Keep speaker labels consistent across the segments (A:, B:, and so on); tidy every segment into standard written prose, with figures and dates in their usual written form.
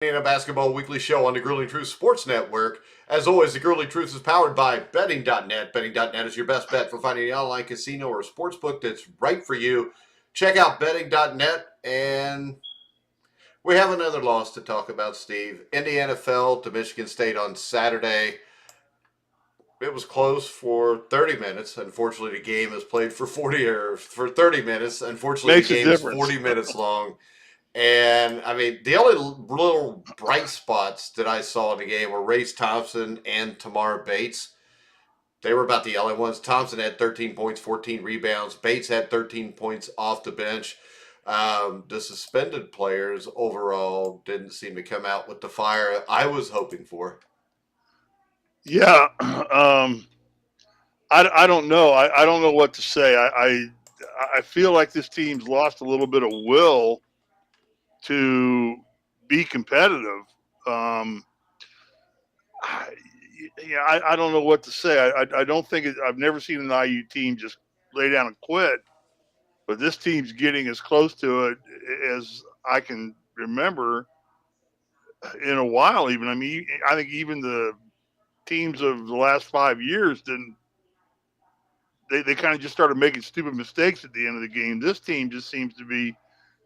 A: A basketball weekly show on the Grueling Truth Sports Network. As always, the Grueling Truth is powered by betting.net. Betting.net is your best bet for finding an online casino or sports book that's right for you. Check out betting.net, and we have another loss to talk about, Steve. Indiana fell to Michigan State on Saturday. It was close for 30 minutes. Unfortunately, the game is played for 40 or for 30 minutes. Unfortunately, the
B: Makes a
A: game is
B: difference.
A: 40 minutes long. And I mean, the only little bright spots that I saw in the game were Thompson and Tamar Bates. They were about the only ones. Thompson had 13 points, 14 rebounds. Bates had 13 points off the bench. The suspended players overall didn't seem to come out with the fire I was hoping for.
B: Yeah, I don't know. I don't know what to say. I feel like this team's lost a little bit of will to be competitive. Um, I, yeah, I don't know what to say. I don't think I've never seen an IU team just lay down and quit, but this team's getting as close to it as I can remember in a while. Even I mean, I think even the teams of the last 5 years didn't. They kind of just started making stupid mistakes at the end of the game. This team just seems to be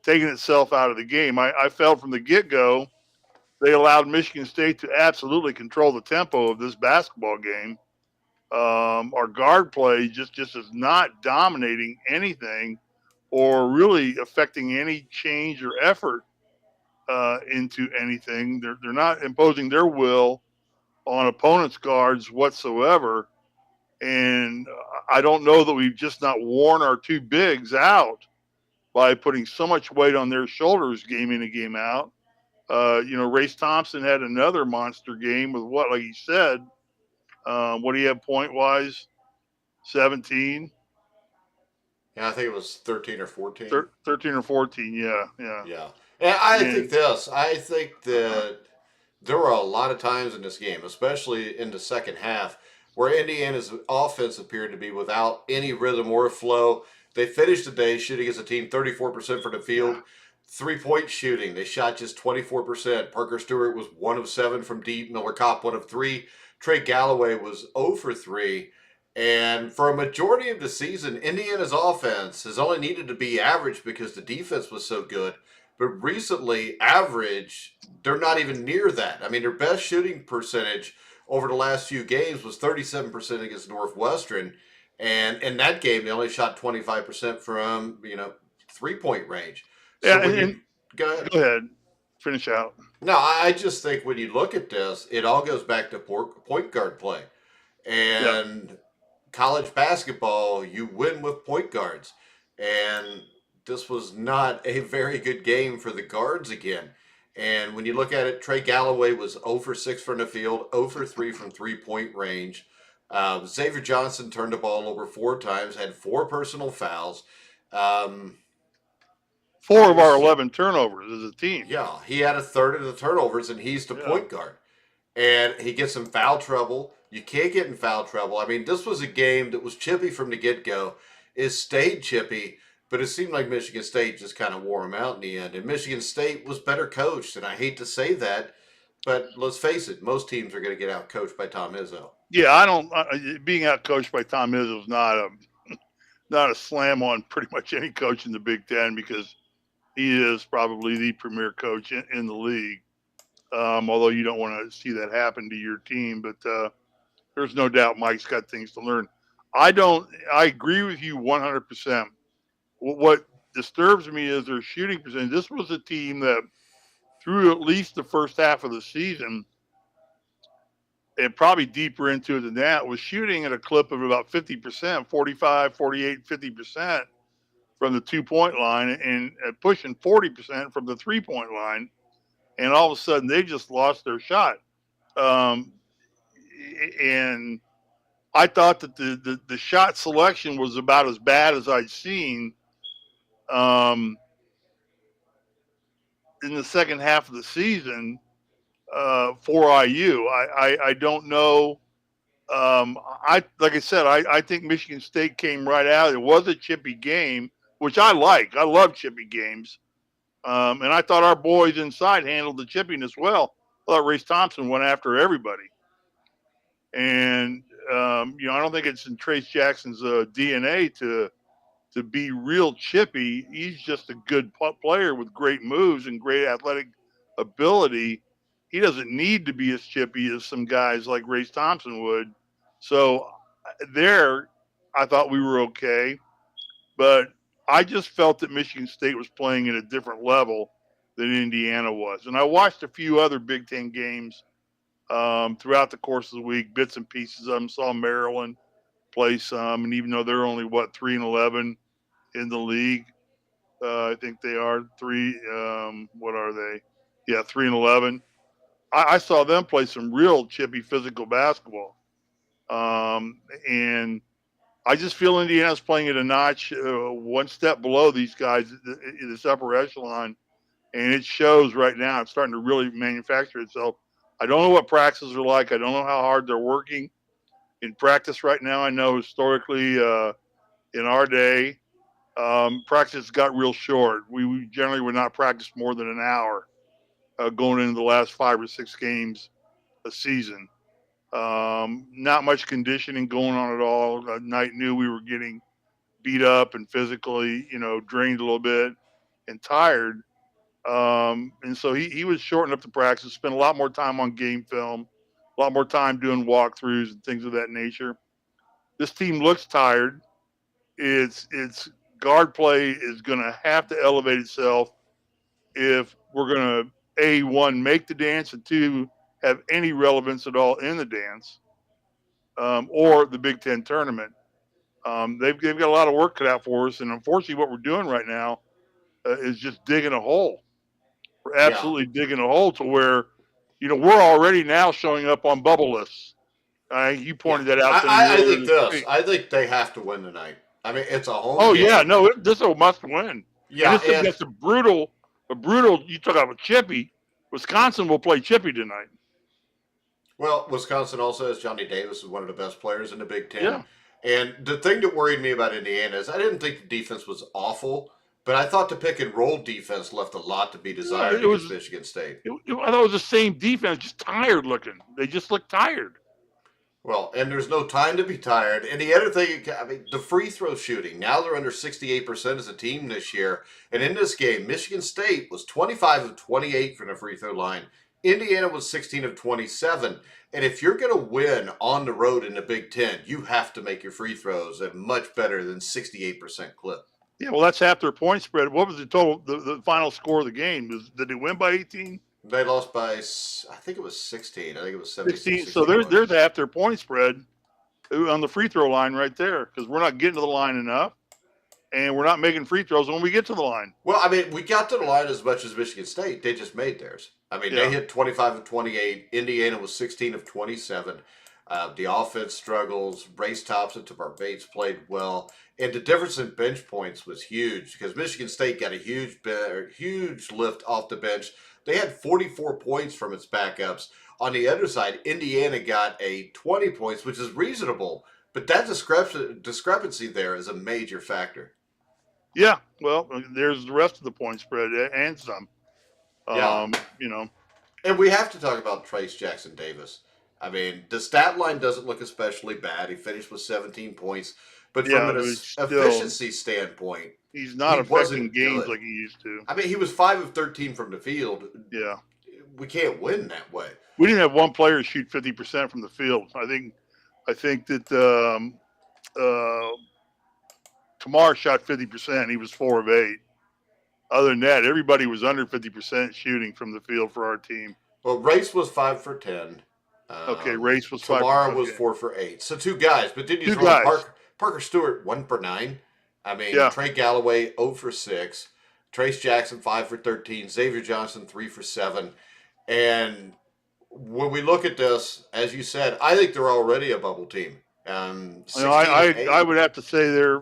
B: taking itself out of the game. I felt from the get go they allowed Michigan State to absolutely control the tempo of this basketball game. Our guard play just is not dominating anything or really affecting any change or effort into anything. They're not imposing their will on opponents' guards whatsoever. And I don't know that we've just not worn our two bigs out by putting so much weight on their shoulders game in and game out. Race Thompson had another monster game with what, like he said, what do you have point wise? 17,
A: Yeah, I think it was 13 or 14.
B: 13 or 14. Yeah, yeah.
A: Yeah. And I think
B: And
A: this. I think that there were a lot of times in this game, especially in the second half, where Indiana's offense appeared to be without any rhythm or flow. They finished the day shooting as a team 34% from the
B: yeah,
A: field. 3 point shooting, they shot just 24%. Parker Stewart was 1 of 7 from deep. Miller Kopp 1 of 3. Trey Galloway was 0 for 3. And for a majority of the season, Indiana's offense has only needed to be average because the defense was so good. But recently, average, they're not even near that. I mean, their best shooting percentage over the last few games was 37% against Northwestern. And in that game, they only shot 25% from, 3 point range. So
B: yeah.
A: when
B: And
A: you go ahead.
B: go ahead, finish out.
A: No, I just think when you look at this, it all goes back to point guard play.
B: Yeah,
A: And college basketball, you win with point guards. And this was not a very good game for the guards again. And when you look at it, Trey Galloway was 0 for 6 from the field, 0 for 3 from 3 point range. Xavier Johnson turned the ball over 4 times, had 4 personal fouls. Um,
B: four of our
A: he's,
B: 11 turnovers as a team.
A: yeah, he had a third of the turnovers, and he's the
B: Yeah,
A: point guard. And he gets in foul trouble. You can't get in foul trouble. I mean, this was a game that was chippy from the get go. It stayed chippy, but it seemed like Michigan State just kind of wore him out in the end. And Michigan State was better coached, and I hate to say that, but let's face it, most teams are going to get out coached by Tom Izzo.
B: yeah. I don't. Being out coached by Tom Izzo is not a slam on pretty much any coach in the Big Ten because he is probably the premier coach in the league. Although you don't want to see that happen to your team, but there's no doubt Mike's got things to learn. I don't. I agree with you 100%. What disturbs me is their shooting percentage. This was a team that through at least the first half of the season and probably deeper into it than that was shooting at a clip of about 50%, 45, 48, 50% from the 2 point line and pushing 40% from the 3 point line. And all of a sudden they just lost their shot. Um, and I thought that the shot selection was about as bad as I'd seen um, in the second half of the season for IU. I don't know. I like I said, I think Michigan State came right out. It was a chippy game, which I like. I love chippy games. And I thought our boys inside handled the chipping as well. I thought Rayce Thompson went after everybody. And, I don't think it's in Trayce Jackson's DNA to be real chippy. He's just a good player with great moves and great athletic ability. He doesn't need to be as chippy as some guys like Rayce Thompson would. So there, I thought we were okay. But I just felt that Michigan State was playing at a different level than Indiana was. And I watched a few other Big Ten games throughout the course of the week, bits and pieces of them. Saw Maryland play some, and even though they're only 3-11 in the league, I think they are three. What are they? Yeah, 3-11. I saw them play some real chippy physical basketball, and I just feel Indiana's playing at a notch, one step below these guys in this upper echelon, and it shows right now. It's starting to really manufacture itself. I don't know what practices are like. I don't know how hard they're working in practice right now. I know historically in our day, practice got real short. We generally would not practice more than an hour going into the last 5 or 6 games a season. Not much conditioning going on at all. Knight knew we were getting beat up and physically, drained a little bit and tired. And so he was shortening up the practice, spent a lot more time on game film, a lot more time doing walkthroughs and things of that nature. This team looks tired. It's guard play is going to have to elevate itself if we're going to one, make the dance, and two, have any relevance at all in the dance, or the Big Ten tournament. They've got a lot of work cut out for us, and unfortunately, what we're doing right now is just digging a hole. We're absolutely digging a hole to where, we're already now showing up on bubble lists. You pointed that out to me
A: I
B: earlier
A: think
B: this
A: this.
B: week.
A: I think they have to win tonight. I mean, it's a home
B: Oh
A: game.
B: yeah, no, this is a must win.
A: Yeah,
B: and it's against a brutal. You talk about chippy. Wisconsin will play chippy tonight.
A: Well, Wisconsin also has Johnny Davis, who's one of the best players in the Big Ten.
B: Yeah.
A: And the thing that worried me about Indiana is I didn't think the defense was awful, but I thought the pick and roll defense left a lot to be desired against Michigan State.
B: I thought it was the same defense, just tired looking. They just looked tired.
A: Well, and there's no time to be tired. And the other thing, I mean, the free throw shooting. Now they're under 68% as a team this year. And in this game, Michigan State was 25 of 28 from the free throw line. Indiana was 16 of 27. And if you're going to win on the road in the Big Ten, you have to make your free throws at much better than 68% clip.
B: Yeah, well, that's half their point spread. What was the total, the final score of the game? Did they win by 18?
A: They lost by, I think it was 16. I think it was
B: 16. So there's half their point spread on the free throw line right there, because we're not getting to the line enough, and we're not making free throws when we get to the line.
A: Well, I mean, we got to the line as much as Michigan State. They just made theirs. I mean, they hit 25 of 28. Indiana was 16 of 27. The offense struggles. Rayce Thompson, Tamar Bates played well. And the difference in bench points was huge because Michigan State got a huge lift off the bench. They had 44 points from its backups. On the other side, Indiana got a 20 points, which is reasonable. But that discrepancy there is a major factor.
B: Yeah, well, there's the rest of the point spread and some.
A: And we have to talk about Trayce Jackson Davis. I mean, the stat line doesn't look especially bad. He finished with 17 points. But from an efficiency standpoint,
B: he's not affecting games like he used to.
A: I mean, he was 5 of 13 from the field.
B: Yeah.
A: We can't win that way.
B: We didn't have one player shoot 50% from the field. I think that Tamar shot 50%. He was 4 of 8. Other than that, everybody was under 50% shooting from the field for our team.
A: Well, Rayce was 5 for 10.
B: Rayce was 5
A: Tamar was 4 for 8. So 2 guys. But then you throw Parker Stewart 1 for 9. I mean, Trey Galloway 0 for 6. Trayce Jackson 5 for 13. Xavier Johnson 3 for 7. And when we look at this, as you said, I think they're already a bubble team.
B: I would have to say they're,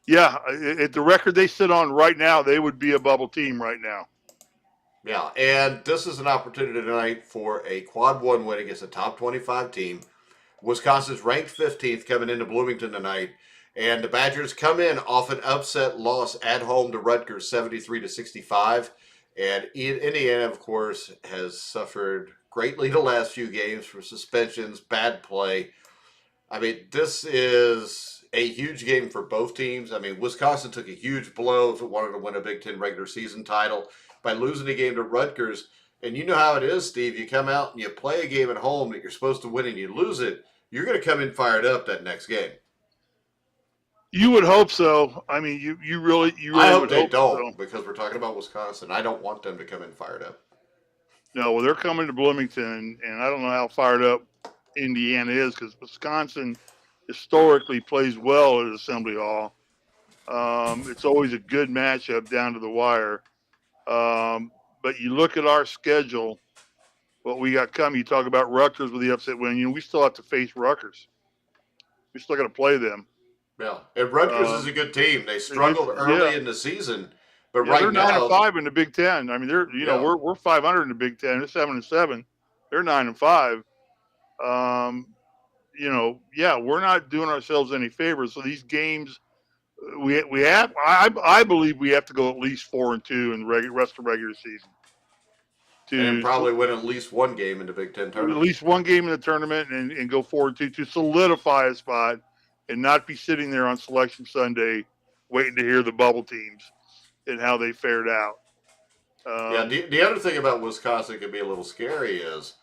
B: at the record they sit on right now, they would be a bubble team right now.
A: Yeah, and this is an opportunity tonight for a quad 1 win against a top 25 team. Wisconsin's ranked 15th coming into Bloomington tonight. And the Badgers come in off an upset loss at home to Rutgers, 73-65. And Indiana, of course, has suffered greatly the last few games from suspensions, bad play. I mean, this is a huge game for both teams. I mean, Wisconsin took a huge blow if it wanted to win a Big Ten regular season title by losing a game to Rutgers. And you know how it is, Steve. You come out and you play a game at home that you're supposed to win and you lose it, you're going to come in fired up that next game.
B: You would hope so. I mean, you really
A: I hope
B: would
A: they
B: hope
A: don't
B: so.
A: because we're talking about Wisconsin. I don't want them to come in fired up.
B: No, well, they're coming to Bloomington, and I don't know how fired up Indiana is because Wisconsin historically plays well at Assembly Hall. It's always a good matchup down to the wire. But you look at our schedule, what we got coming. You talk about Rutgers with the upset win. We still have to face Rutgers. We still got to play them.
A: Yeah, and Rutgers is a good team. They struggled early in the season, but
B: yeah,
A: right
B: they're
A: now
B: 9-5 in the Big Ten. I mean, we're 500 in the Big Ten. They're 7-7. They're 9-5. We're not doing ourselves any favors. So these games, we have. I believe we have to go at least 4-2 in the rest of the regular season.
A: And probably win at least one game in the Big Ten tournament.
B: At least one game in the tournament and go 4-2 to solidify a spot and not be sitting there on Selection Sunday waiting to hear the bubble teams and how they fared out.
A: The other thing about Wisconsin could be a little scary is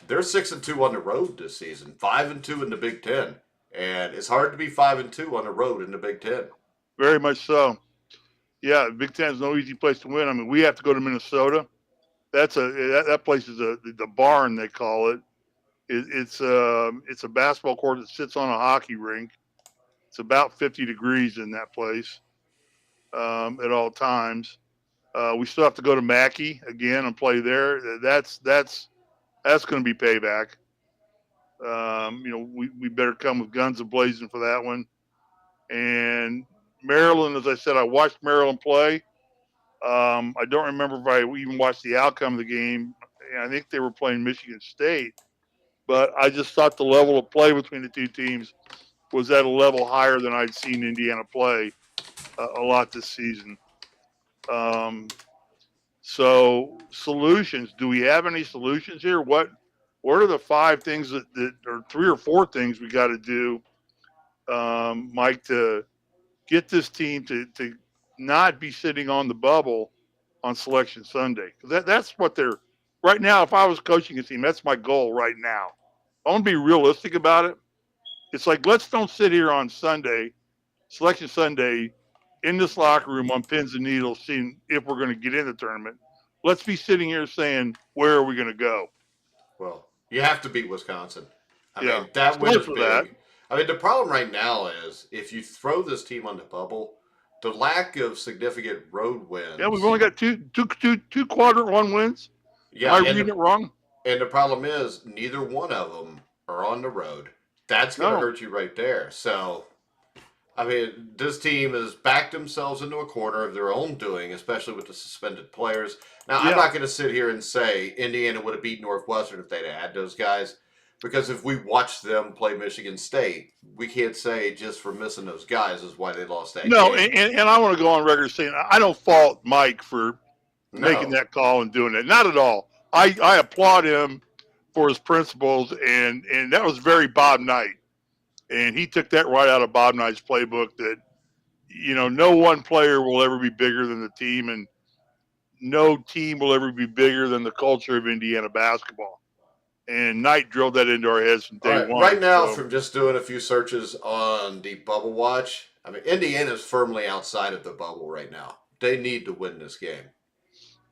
A: they're 6-2 on the road this season, 5-2 in the Big Ten, and it's hard to be 5-2 on the road in the Big Ten.
B: Very much so. Yeah, the Big Ten is no easy place to win. I mean, we have to go to Minnesota. That place is the barn, they call it. It's a basketball court that sits on a hockey rink. It's about 50 degrees in that place at all times. We still have to go to Mackey again and play there. That's going to be payback. We better come with guns a-blazing for that one. And Maryland, as I said, I watched Maryland play. I don't remember if I even watched the outcome of the game. I think they were playing Michigan State. But I just thought the level of play between the two teams was at a level higher than I'd seen Indiana play a lot this season. So solutions, do we have any solutions here? What are the 5 things that or 3 or 4 things we got to do, Mike, to get this team to not be sitting on the bubble on Selection Sunday? Because that's what they're – right now, if I was coaching a team, that's my goal right now. I want to be realistic about it. It's like, let's don't sit here on Sunday, Selection Sunday, in this locker room on pins and needles, seeing if we're going to get in the tournament. Let's be sitting here saying, where are we going to go?
A: Well, you have to beat Wisconsin. I mean,
B: It's
A: that win is big.
B: that.
A: I mean, the problem right now is if you throw this team on the bubble, the lack of significant road wins.
B: Yeah, we've only got two quadrant 1 wins.
A: Yeah,
B: Am I reading it wrong?
A: And the problem is neither one of them are on the road. That's going to hurt you right there. So, I mean, this team has backed themselves into a corner of their own doing, especially with the suspended players. Now, I'm not going to sit here and say Indiana would have beat Northwestern if they'd had those guys, because if we watched them play Michigan State, we can't say just for missing those guys is why they lost that game.
B: No, and I want to go on record saying I don't fault Mike for making that call and doing it. Not at all. I applaud him for his principles, and that was very Bob Knight. And he took that right out of Bob Knight's playbook that, no one player will ever be bigger than the team, and no team will ever be bigger than the culture of Indiana basketball. And Knight drilled that into our heads from day one.
A: Right now, from just doing a few searches on the bubble watch, I mean, Indiana's firmly outside of the bubble right now. They need to win this game.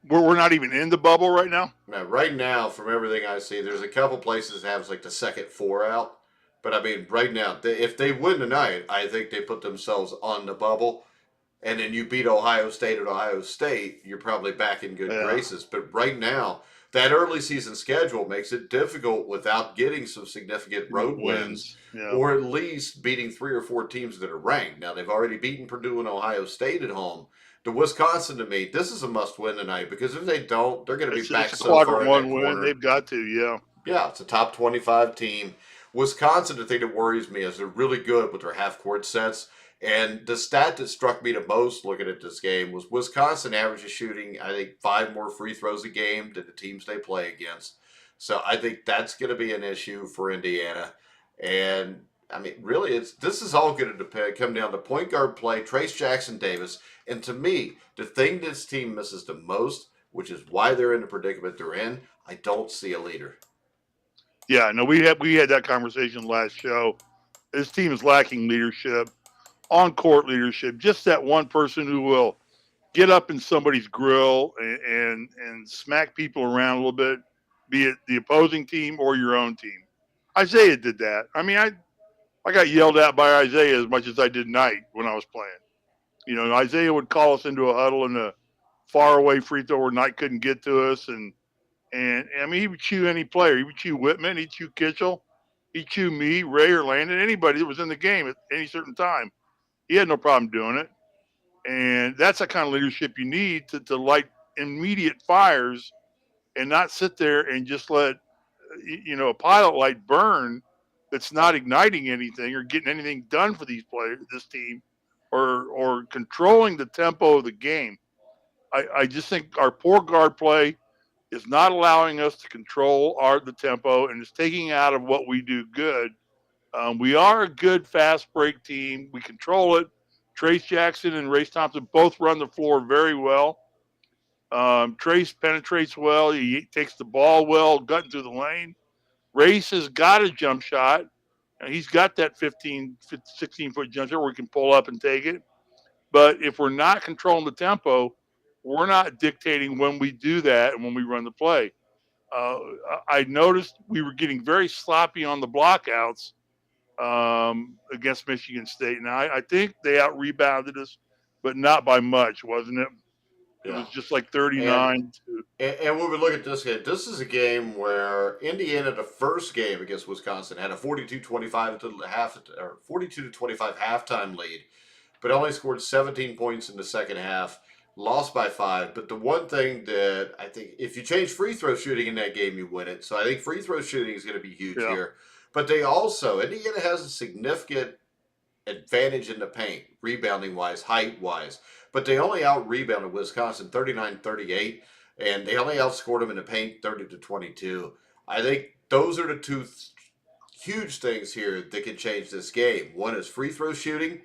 B: We're not even in the bubble right now?
A: Now, right now, from everything I see, there's a couple places that have like the second 4 out. But, I mean, right now, if they win tonight, I think they put themselves on the bubble. And then you beat Ohio State at Ohio State, you're probably back in good graces. But right now, that early season schedule makes it difficult without getting some significant road wins. Or at least beating 3 or 4 teams that are ranked. Now, they've already beaten Purdue and Ohio State at home. To Wisconsin, to me, this is a must-win tonight, because if they don't, they're going to be back so far in that
B: win.
A: corner.
B: They've got to, yeah.
A: Yeah, it's a top 25 team. Wisconsin, the thing that worries me is they're really good with their half-court sets. And the stat that struck me the most looking at this game was Wisconsin averages shooting, I think, 5 more free throws a game than the teams they play against. So I think that's going to be an issue for Indiana. And I mean, really, this is all going to come down to point guard play, Trayce Jackson Davis. And to me, the thing this team misses the most, which is why they're in the predicament they're in, I don't see a leader.
B: Yeah, no, we had that conversation last show. This team is lacking leadership, on court leadership. Just that one person who will get up in somebody's grill and smack people around a little bit, be it the opposing team or your own team. Isaiah did that. I mean, I got yelled at by Isaiah as much as I did Knight when I was playing. You know, Isaiah would call us into a huddle in a far away free throw where Knight couldn't get to us, and I mean, he would chew any player. He would chew Whitman. He'd chew Kitchell. He'd chew me, Ray, or Landon, anybody that was in the game at any certain time. He had no problem doing it. And that's the kind of leadership you need to light immediate fires and not sit there and just let, a pilot light burn that's not igniting anything or getting anything done for this team, or controlling the tempo of the game. I just think our poor guard play is not allowing us to control the tempo, and it's taking out of what we do good. We are a good fast break team. We control it. Trayce Jackson and Race Thompson both run the floor very well. Trayce penetrates well. He takes the ball well, gutting through the lane. Race has got a jump shot. And he's got that 16-foot jump shot where he can pull up and take it. But if we're not controlling the tempo, we're not dictating when we do that and when we run the play. Uh, I noticed we were getting very sloppy on the blockouts against Michigan State. Now, I think they out rebounded us, but not by much, wasn't it? It
A: Yeah.
B: was just like
A: And
B: 39 to.
A: And when we look at this game, this is a game where Indiana, the first game against Wisconsin, had a 42-25 to half or 42 to 25 halftime lead, but only scored 17 points in the second half, lost by 5. But the one thing that I think, if you change free throw shooting in that game, you win it. So I think free throw shooting is going to be huge
B: Yeah.
A: here. But they also, Indiana has a significant advantage in the paint, rebounding wise, height wise. But they only out rebounded Wisconsin 39-38, and they only outscored them in the paint 30-22. I think those are the two huge things here that can change this game. One is free throw shooting,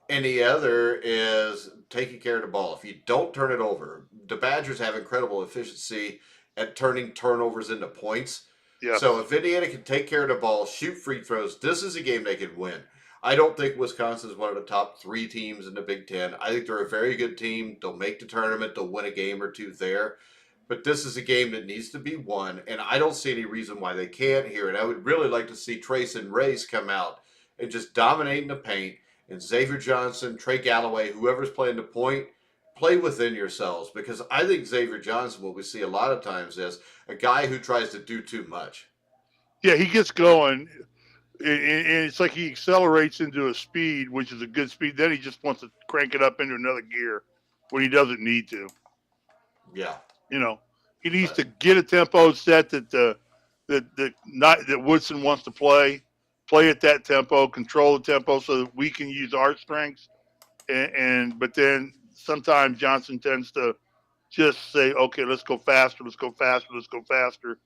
A: and the other is taking care of the ball. If you don't turn it over, the Badgers have incredible efficiency at turning turnovers into points.
B: Yes.
A: So if Indiana can take care of the ball, shoot free throws, this is a game they can win. I don't think Wisconsin is one of the top 3 teams in the Big Ten. I think they're a very good team. They'll make the tournament. They'll win a game or two there. But this is a game that needs to be won, and I don't see any reason why they can't here. And I would really like to see Trayce and Race come out and just dominate in the paint. And Xavier Johnson, Trey Galloway, whoever's playing the point, play within yourselves. Because I think Xavier Johnson, what we see a lot of times, is a guy who tries to do too much.
B: Yeah, he gets going, and it's like he accelerates into a speed, which is a good speed. Then he just wants to crank it up into another gear when he doesn't need to.
A: Yeah.
B: He needs to get a tempo set that Woodson wants to play at that tempo, control the tempo so that we can use our strengths. But then sometimes Johnson tends to just say, okay, let's go faster, let's go faster, let's go faster.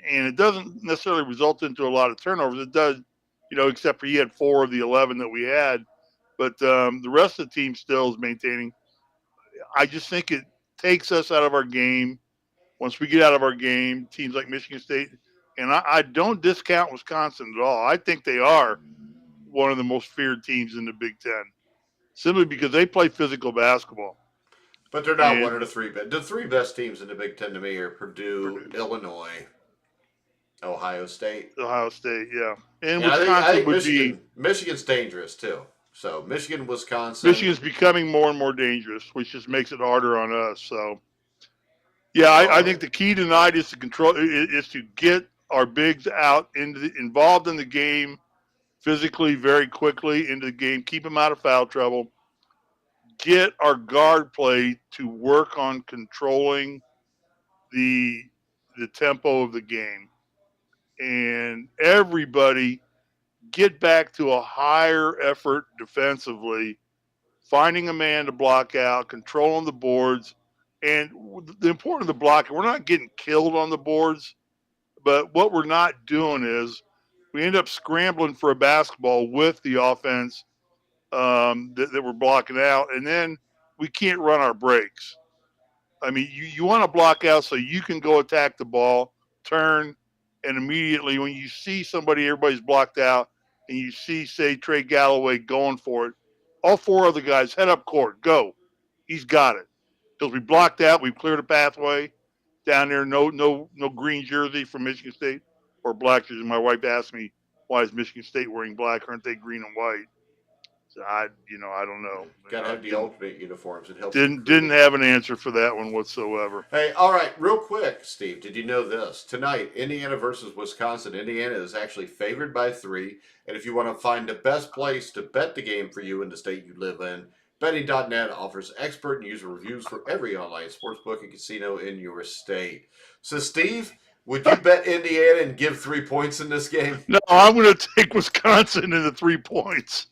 B: And it doesn't necessarily result into a lot of turnovers. It does, except for he had 4 of the 11 that we had. But the rest of the team still is maintaining. I just think it takes us out of our game. Once we get out of our game, teams like Michigan State, and I don't discount Wisconsin at all. I think they are one of the most feared teams in the Big Ten, simply because they play physical basketball.
A: But they're not one of the 3 best. The 3 best teams in the Big Ten to me are Purdue, Illinois, Ohio State.
B: Ohio State, yeah. And
A: Wisconsin
B: I think
A: would Michigan's dangerous too. So Michigan, Wisconsin.
B: Michigan's becoming more and more dangerous, which just makes it harder on us. So, yeah, I think the key tonight is to get our bigs out involved in the game physically very quickly into the game, keep them out of foul trouble, get our guard play to work on controlling the tempo of the game. And everybody get back to a higher effort defensively, finding a man to block out, controlling the boards. And the important of the blocking, we're not getting killed on the boards, but what we're not doing is we end up scrambling for a basketball with the offense that we're blocking out, and then we can't run our breaks. I mean, you want to block out so you can go attack the ball, turn, and immediately when you see somebody, everybody's blocked out, and you see, say, Trey Galloway going for it, all four other guys head up court, go. He's got it. Because we blocked out, we've cleared a pathway down there. No green jersey from Michigan State or black jersey. My wife asked me, why is Michigan State wearing black? Aren't they green and white? So I don't know.
A: Got to have the alternate uniforms. It helps.
B: Didn't have an answer for that one whatsoever.
A: Hey, all right, real quick, Steve. Did you know this? Tonight, Indiana versus Wisconsin. Indiana is actually favored by 3. And if you want to find the best place to bet the game for you in the state you live in, betting.net offers expert and user reviews for every online sportsbook and casino in your state. So, Steve, would you bet Indiana and give 3 points in this game?
B: No, I'm going to take Wisconsin in the 3 points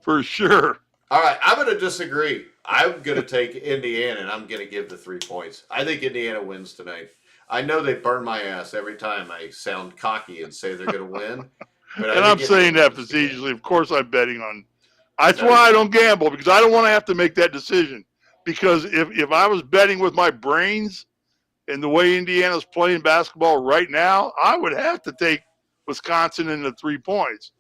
B: for sure.
A: All right, I'm going to disagree. I'm going to take Indiana, and I'm going to give the 3 points. I think Indiana wins tonight. I know they burn my ass every time I sound cocky and say they're going to win.
B: But and I'm saying that facetiously. Of course, I'm betting on. That's why I don't gamble, because I don't want to have to make that decision. Because if I was betting with my brains and the way Indiana's playing basketball right now, I would have to take Wisconsin in the 3 points.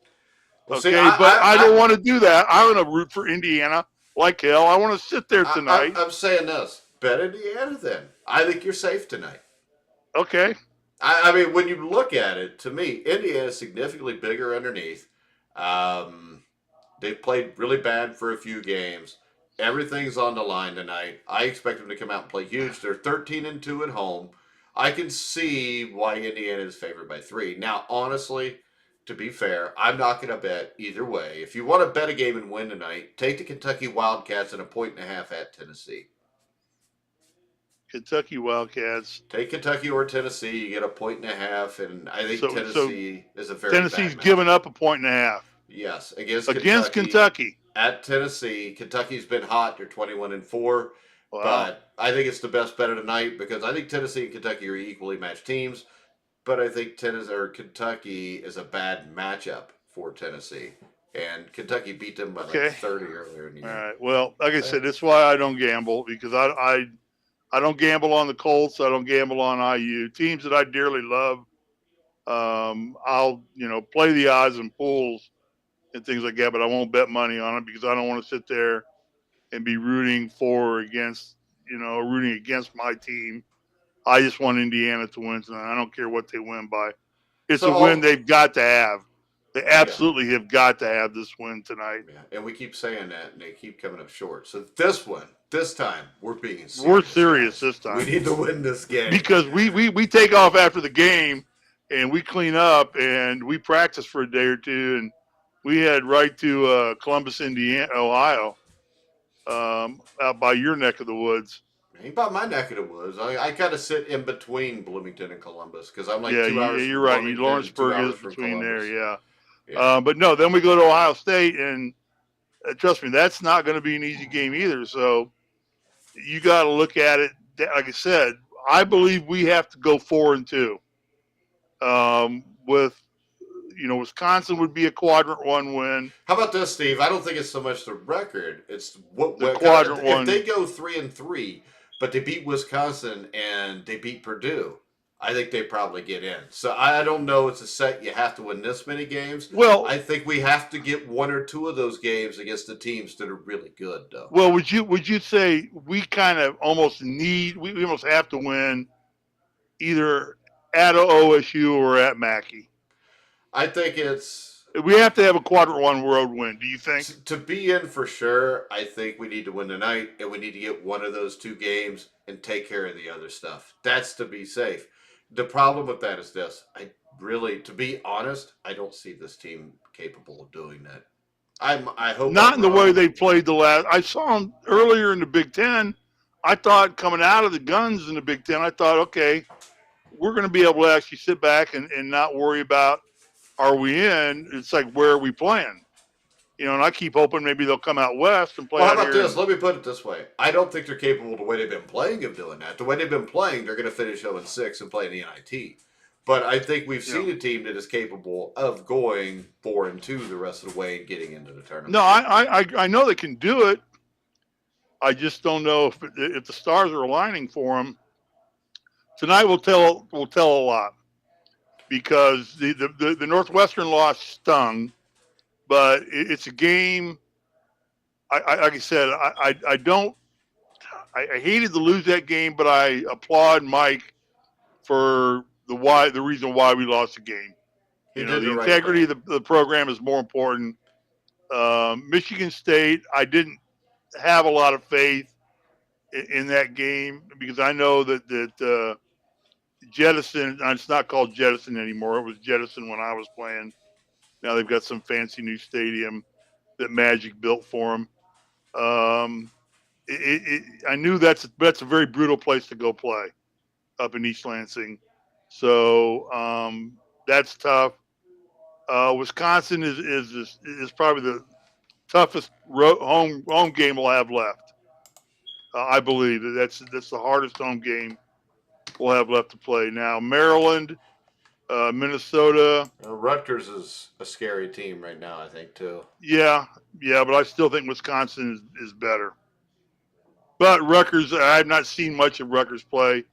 A: Well,
B: okay,
A: see,
B: but I don't want to do that. I'm going to root for Indiana like hell. I want to sit there tonight.
A: I'm saying this. Bet Indiana then. I think you're safe tonight.
B: Okay.
A: I mean, when you look at it, to me, Indiana is significantly bigger underneath. They've played really bad for a few games. Everything's on the line tonight. I expect them to come out and play huge. They're 13-2 at home. I can see why Indiana is favored by 3. Now, honestly, to be fair, I'm not going to bet either way. If you want to bet a game and win tonight, take the Kentucky Wildcats and a 1.5 at Tennessee.
B: Kentucky Wildcats.
A: Take Kentucky or Tennessee. You get a 1.5, and I think Tennessee is a very
B: Tennessee's given up a 1.5.
A: Yes, against
B: Kentucky.
A: At Tennessee. Kentucky's been hot. They're 21-4. Wow. But I think it's the best bet of tonight because I think Tennessee and Kentucky are equally matched teams. But I think Kentucky is a bad matchup for Tennessee. And Kentucky beat them by like 30 earlier in the year.
B: All right. Well, like I said, that's why I don't gamble, because I don't gamble on the Colts. I don't gamble on IU. Teams that I dearly love, I'll play the odds and pools and things like that, but I won't bet money on it because I don't want to sit there and be rooting against my team. I just want Indiana to win tonight. I don't care what they win by. It's a win they've got to have. They absolutely have got to have this win tonight.
A: Yeah. And we keep saying that, and they keep coming up short. So this time, we're being serious.
B: We're serious this time.
A: We need to win this game.
B: Because we take off after the game, and we clean up, and we practice for a day or two, and we head right to Columbus, Indiana, Ohio, out by your neck of the woods.
A: Ain't about my neck of the woods. I kind of sit in between Bloomington and Columbus because I'm like 2 hours.
B: Yeah, you're right. Lawrenceburg is between there.
A: Yeah.
B: But no, then we go to Ohio State, and trust me, that's not going to be an easy game either. So you got to look at it. Like I said, I believe we have to go 4-2. With Wisconsin would be a quadrant 1 win.
A: How about this, Steve? I don't think it's so much the record. It's what
B: quadrant 1.
A: If they go 3-3, but they beat Wisconsin and they beat Purdue, I think they probably get in. So I don't know. It's a set. You have to win this many games.
B: Well,
A: I think we have to get 1 or 2 of those games against the teams that are really good, though.
B: Well, would you say we kind of almost we almost have to win either at OSU or at Mackey?
A: I think
B: we have to have a quadrant 1 road win. Do you think?
A: To be in for sure, I think we need to win tonight, and we need to get 1 of those 2 games and take care of the other stuff. That's to be safe. The problem with that is this. To be honest, I don't see this team capable of doing that. I hope
B: not in the way they played the last. I saw them earlier in the Big Ten. I thought coming out of the guns in the Big Ten, I thought, okay, we're going to be able to actually sit back and not worry about are we in? It's like, where are we playing? You know, and I keep hoping maybe they'll come out west and play
A: Well, how
B: out
A: about
B: here.
A: this? Let me put it this way. I don't think they're capable the way they've been playing of doing that. The way they've been playing, they're going to finish 0-6 and play in the NIT. But I think we've seen a team that is capable of going 4-2 the rest of the way and getting into the tournament.
B: No, I know they can do it. I just don't know if the stars are aligning for them. Tonight will tell a lot, because the Northwestern loss stung, but it's a game. Like I said, I hated to lose that game, but I applaud Mike for the reason why we lost the game.
A: He
B: You know,
A: did
B: the
A: the right
B: integrity
A: thing.
B: of the program is more important. Michigan State, I didn't have a lot of faith in that game, because I know that Jettison, it's not called Jettison anymore. It was Jettison when I was playing. Now they've got some fancy new stadium that Magic built for them. I knew that's a very brutal place to go play up in East Lansing. So that's tough. Wisconsin is probably the toughest home game we'll have left. I believe that's the hardest home game we'll have left to play. Now Maryland, Minnesota.
A: Rutgers is a scary team right now, I think, too.
B: Yeah, but I still think Wisconsin is better. But Rutgers, I have not seen much of Rutgers play,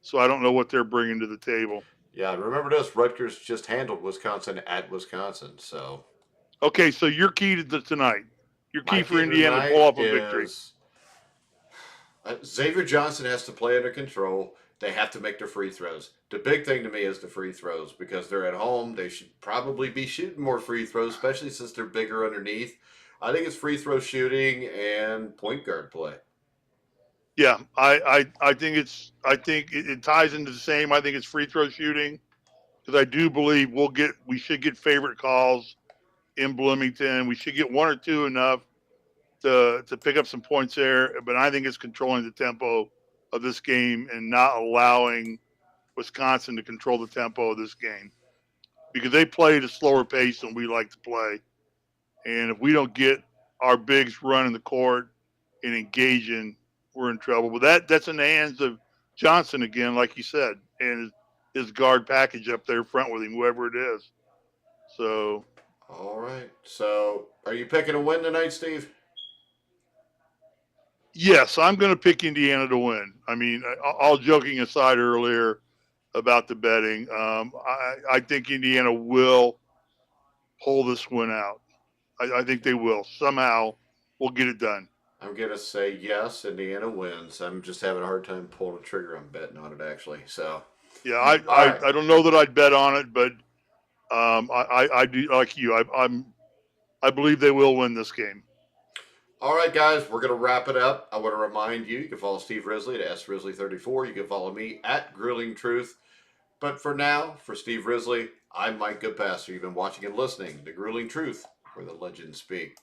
B: so I don't know what they're bringing to the table.
A: Yeah, remember this: Rutgers just handled Wisconsin at Wisconsin. So,
B: okay, so your key to tonight, your
A: my
B: key for
A: key
B: Indiana to
A: tonight
B: pull off a victory.
A: is Xavier Johnson has to play under control. They have to make their free throws. The big thing to me is the free throws, because they're at home. They should probably be shooting more free throws, especially since they're bigger underneath. I think it's free throw shooting and point guard play.
B: Yeah, I think it ties into the same. I think it's free throw shooting, because I do believe we should get favorite calls in Bloomington. We should get one or two enough to pick up some points there. But I think it's controlling the tempo of this game and not allowing Wisconsin to control the tempo of this game, because they play at a slower pace than we like to play. And if we don't get our bigs running the court and engaging, we're in trouble. But that's in the hands of Johnson again, like you said, and his guard package up there front with him, whoever it is. So,
A: All right. So, are you picking a win tonight, Steve?
B: yes, I'm going to pick Indiana to win. I mean, all joking aside earlier about the betting, I think Indiana will pull this one out. I think they will. Somehow we'll get it done.
A: I'm going to say yes, Indiana wins. I'm just having a hard time pulling the trigger on betting on it, actually. So,
B: Yeah,
A: all right.
B: I don't know that I'd bet on it, but I do like you. I believe they will win this game.
A: All right, guys, we're going to wrap it up. I want to remind you can follow Steve Risley at SRisley34. You can follow me at Grilling Truth. But for now, for Steve Risley, I'm Mike Goodpaster. You've been watching and listening to Grueling Truth, where the legends speak.